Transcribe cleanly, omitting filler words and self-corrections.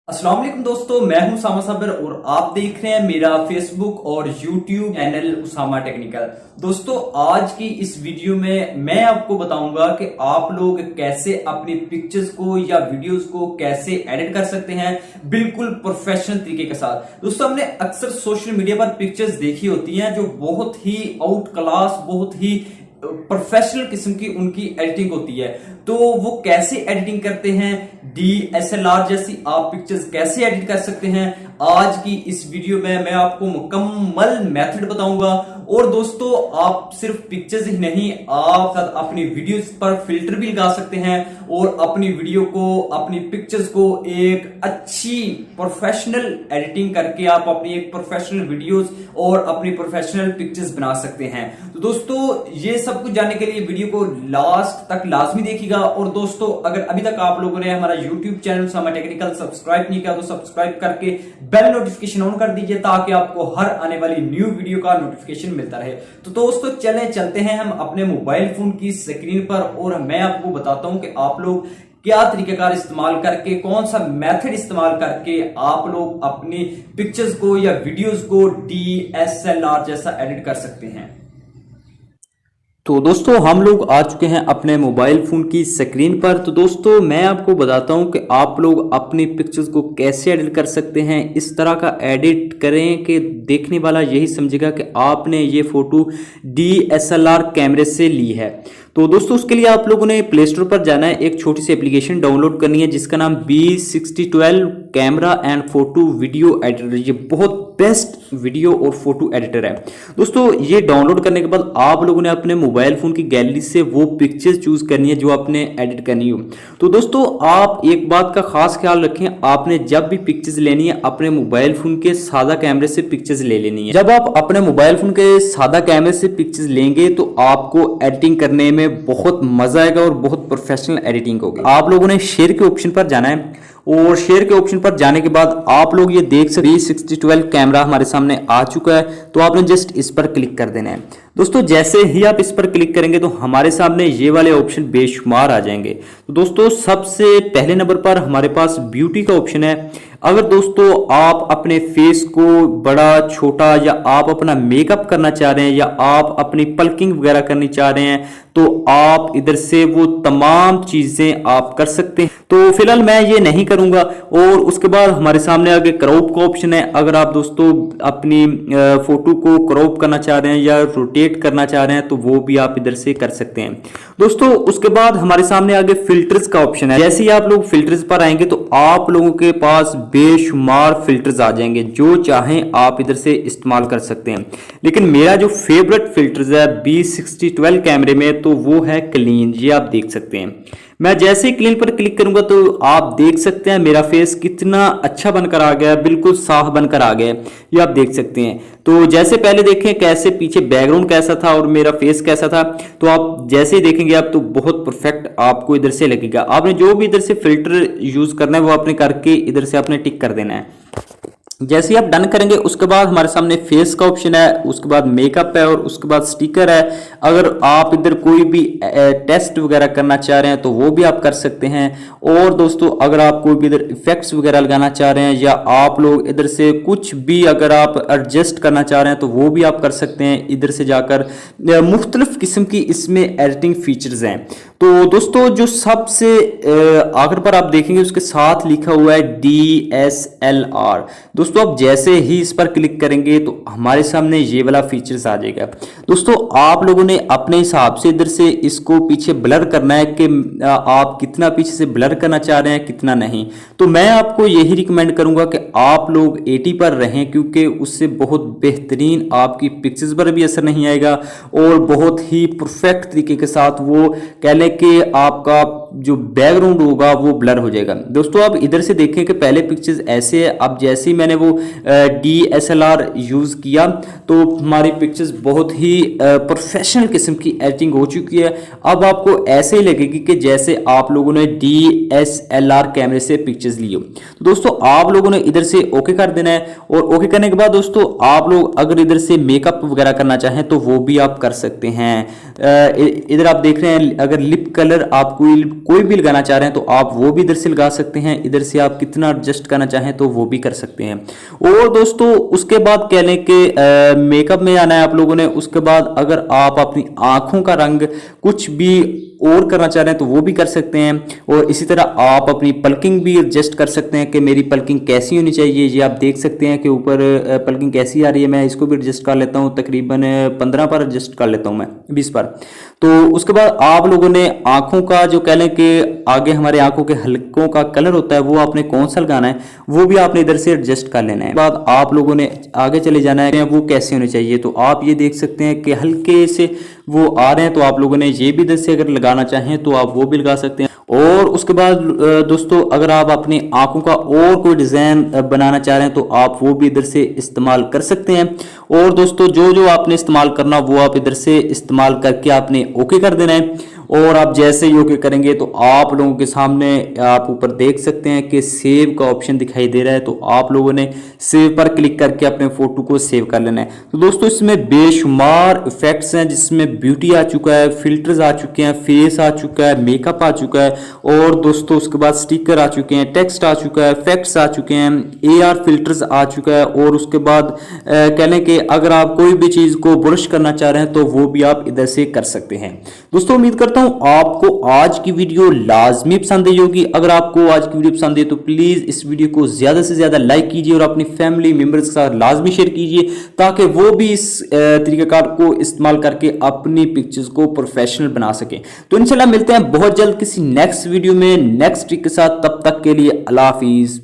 अस्सलाम वालेकुम दोस्तों, मैं हूं उसामा साबिर और आप देख रहे हैं मेरा फेसबुक और यूट्यूब चैनल उसामा टेक्निकल। दोस्तों, आज की इस वीडियो में मैं आपको बताऊंगा कि आप लोग कैसे अपनी पिक्चर्स को या वीडियोस को कैसे एडिट कर सकते हैं बिल्कुल प्रोफेशनल तरीके के साथ। दोस्तों, हमने अक्सर सोशल मीडिया पर पिक्चर्स देखी होती हैं जो बहुत ही आउट क्लास, बहुत ही प्रोफेशनल किस्म की उनकी एडिटिंग होती है। तो वो कैसे एडिटिंग करते हैं, DSLR जैसी आप पिक्चर्स कैसे एडिट कर सकते हैं, आज की इस वीडियो में मैं आपको मुकम्मल मेथड बताऊंगा। और दोस्तों, आप सिर्फ पिक्चर्स ही नहीं, आप अपनी वीडियोस पर फिल्टर भी लगा सकते हैं और अपनी वीडियो को, अपनी पिक्चर्स को एक अच्छी प्रोफेशनल एडिटिंग करके आप अपनी एक प्रोफेशनल वीडियोस और अपनी प्रोफेशनल पिक्चर्स बना सकते हैं। तो दोस्तों, ये सब कुछ जानने के लिए वीडियो को लास्ट तक लाजमी देखिएगा। और दोस्तों, अगर अभी तक आप लोगों ने हमारा YouTube channel Usama technical subscribe नहीं किया तो सब्सक्राइब करके बेल नोटिफिकेशन ऑन कर दीजिए ताकि आपको हर आने वाली न्यू वीडियो का नोटिफिकेशन मिलता रहे। तो दोस्तों, चलते हैं हम अपने मोबाइल फोन की स्क्रीन पर और मैं आपको बताता हूं कि आप लोग क्या तरीकेकार इस्तेमाल करके, कौन सा मेथड इस्तेमाल करके आप लोग अपनी पिक्चर्स को या वीडियोस को DSLR जैसा एडिट कर सकते हैं। तो दोस्तों, हम लोग आ चुके हैं अपने मोबाइल फ़ोन की स्क्रीन पर। तो दोस्तों, मैं आपको बताता हूं कि आप लोग अपनी पिक्चर्स को कैसे एडिट कर सकते हैं। इस तरह का एडिट करें कि देखने वाला यही समझेगा कि आपने ये फ़ोटो DSLR कैमरे से ली है। तो दोस्तों, उसके लिए आप लोगों ने प्ले स्टोर पर जाना है, एक छोटी सी एप्लीकेशन डाउनलोड करनी है जिसका नाम B6012 camera and photo video editor. ये बहुत बेस्ट वीडियो और फोटो एडिटर है। दोस्तों, ये डाउनलोड करने के बाद आप लोगों ने अपने मोबाइल फोन की गैलरी से वो पिक्चर्स चूज करनी है जो आपने एडिट करनी हो। तो दोस्तों, आप एक बात का खास ख्याल रखें, आपने जब भी पिक्चर्स लेनी है अपने मोबाइल फोन के सादा कैमरे से पिक्चर्स ले लेनी है। जब आप अपने मोबाइल फोन के सादा कैमरे से पिक्चर्स लेंगे तो आपको एडिटिंग करने में बहुत मजा आएगा और बहुत प्रोफेशनल एडिटिंग होगी। आप लोगों ने शेयर के ऑप्शन पर जाना है और शेयर के ऑप्शन पर जाने के बाद आप लोग ये देख सकते हैं B6012 कैमरा हमारे सामने आ चुका है। तो आपने जस्ट इस पर क्लिक कर देना है। दोस्तों, जैसे ही आप इस पर क्लिक करेंगे तो हमारे सामने ये वाले ऑप्शन बेशुमार आ जाएंगे। तो दोस्तों, सबसे पहले नंबर पर हमारे पास ब्यूटी का ऑप्शन है। अगर दोस्तों आप अपने फेस को बड़ा छोटा या आप अपना मेकअप करना चाह रहे हैं या आप अपनी पल्किंग वगैरह करनी चाह रहे हैं तो आप इधर से वो तमाम चीजें आप कर सकते हैं। तो फिलहाल मैं ये नहीं करूंगा। और उसके बाद हमारे सामने आगे क्रॉप का ऑप्शन है। अगर आप दोस्तों अपनी फोटो को क्रॉप करना चाह रहे हैं या रोटेट करना चाह रहे हैं तो वो भी आप इधर से कर सकते हैं। दोस्तों, उसके बाद हमारे सामने आगे फिल्टर्स का ऑप्शन है। जैसे ही आप लोग फिल्टर्स पर आएंगे तो आप लोगों के पास बेशुमार फिल्टर्स आ जाएंगे, जो चाहें आप इधर से इस्तेमाल कर सकते हैं। लेकिन मेरा जो फेवरेट फिल्टर्स है B6012 कैमरे में तो वो है क्लीन। ये आप देख सकते हैं। मैं जैसे ही क्लीन पर क्लिक करूंगा तो आप देख सकते हैं मेरा फेस कितना अच्छा बनकर आ गया, बिल्कुल साफ बनकर आ गया। ये आप देख सकते हैं। तो जैसे पहले देखें कैसे पीछे बैकग्राउंड कैसा था और मेरा फेस कैसा था, तो आप जैसे ही देखेंगे आप तो बहुत परफेक्ट आपको इधर से लगेगा। आपने जो भी इधर से फिल्टर यूज करना है वो आपने करके इधर से आपने टिक कर देना है। जैसे ही आप डन करेंगे उसके बाद हमारे सामने फेस का ऑप्शन है, उसके बाद मेकअप है और उसके बाद स्टिकर है। अगर आप इधर कोई भी टेस्ट वगैरह करना चाह रहे हैं तो वो भी आप कर सकते हैं। और दोस्तों, अगर आप कोई भी इधर इफेक्ट्स वगैरह लगाना चाह रहे हैं या आप लोग इधर से कुछ भी अगर आप एडजस्ट करना चाह रहे हैं तो वो भी आप कर सकते हैं इधर से जाकर। मुख्तलिफ किस्म की इसमें एडिटिंग फीचर्स हैं। तो दोस्तों, जो सबसे आखिर पर आप देखेंगे उसके साथ लिखा हुआ है DSLR। दोस्तों, आप जैसे ही इस पर क्लिक करेंगे तो हमारे सामने ये वाला फीचर्स आ जाएगा। दोस्तों, आप लोगों ने अपने हिसाब से इधर से इसको पीछे ब्लर करना है कि आप कितना पीछे से ब्लर करना चाह रहे हैं, कितना नहीं। तो मैं आपको यही रिकमेंड करूंगा कि आप लोग 80 पर रहें, क्योंकि उससे बहुत बेहतरीन आपकी पिक्चर्स पर भी असर नहीं आएगा और बहुत ही परफेक्ट तरीके के साथ वो कह लें कि आपका जो बैकग्राउंड होगा वो ब्लर हो जाएगा। दोस्तों, आप इधर से देखें कि पहले पिक्चर्स ऐसे है, अब जैसे ही मैंने वो DSLR यूज़ किया तो हमारी पिक्चर्स बहुत ही प्रोफेशनल किस्म की एडिटिंग हो चुकी है। अब आपको ऐसे ही लगेगी कि जैसे आप लोगों ने DSLR कैमरे से पिक्चर्स ली हो। तो दोस्तों आप लोगों ने इधर से ओके कर देना है, और ओके करने के बाद दोस्तों आप लोग अगर इधर से मेकअप वगैरह करना चाहें तो वो भी आप कर सकते हैं। इधर आप देख रहे हैं, अगर लिप कलर आप कोई भी लगाना चाह रहे हैं तो आप वो भी इधर से लगा सकते हैं। इधर से आप कितना एडजस्ट करना चाहें तो वो भी कर सकते हैं। और दोस्तों उसके बाद कह लें कि मेकअप में आना है आप लोगों ने। उसके बाद अगर आप अपनी आंखों का रंग कुछ भी और करना चाह रहे हैं तो वो भी कर सकते हैं। और इसी तरह आप अपनी पल्किंग भी एडजस्ट कर सकते हैं कि मेरी पल्किंग कैसी होनी चाहिए। ये आप देख सकते हैं कि ऊपर पल्किंग कैसी आ रही है। मैं इसको भी एडजस्ट कर लेता हूँ, तकरीबन 15 पर एडजस्ट कर लेता हूँ मैं, 20 पर। तो उसके बाद आप लोगों ने आंखों का जो कह लें कि आगे हमारे आंखों के हलकों का कलर होता है वो आपने कौन सा लगाना है वो भी आपने इधर से एडजस्ट कर लेना है। बाद आप लोगों ने आगे चले जाना है वो कैसे होने चाहिए। तो आप ये देख सकते हैं कि हल्के से वो आ रहे हैं, तो आप लोगों ने ये भी इधर से अगर लगाना चाहें तो आप वो भी लगा सकते हैं। और उसके बाद दोस्तों अगर आप अपनी आंखों का और कोई डिजाइन बनाना चाह रहे हैं तो आप वो भी इधर से इस्तेमाल कर सकते हैं। और दोस्तों जो जो आपने इस्तेमाल करना वो आप इधर से इस्तेमाल करके आपने ओके कर देना है। और आप जैसे ही ओके करेंगे तो आप लोगों के सामने आप ऊपर देख सकते हैं कि सेव का ऑप्शन दिखाई दे रहा है। तो आप लोगों ने सेव पर क्लिक करके अपने फोटो को सेव कर लेना है। तो दोस्तों इसमें बेशुमार इफेक्ट्स हैं, जिसमें ब्यूटी आ चुका है, फिल्टर्स आ चुके हैं, फेस आ चुका है, मेकअप आ चुका है, और दोस्तों उसके बाद स्टिकर आ चुके हैं, टेक्स्ट आ चुका है, इफेक्ट्स आ चुके हैं, AR फिल्टर्स आ चुका है। और उसके बाद कह लें कि अगर आप कोई भी चीज को ब्रश करना चाह रहे हैं तो वो भी आप इधर से कर सकते हैं। दोस्तों उम्मीद करता हूं आपको आज की वीडियो लाजमी पसंद आई होगी। अगर आपको आज की वीडियो पसंद है तो प्लीज इस वीडियो को ज्यादा से ज्यादा लाइक कीजिए और अपनी फैमिली मेंबर्स के साथ लाजमी शेयर कीजिए, ताकि वो भी इस तरीकाकार को इस्तेमाल करके अपनी पिक्चर्स को प्रोफेशनल बना सके। तो इंशाल्लाह मिलते हैं बहुत जल्द किसी नेक्स्ट वीडियो में नेक्स्ट ट्रिक के साथ। तब तक के लिए अल्लाह हाफिज।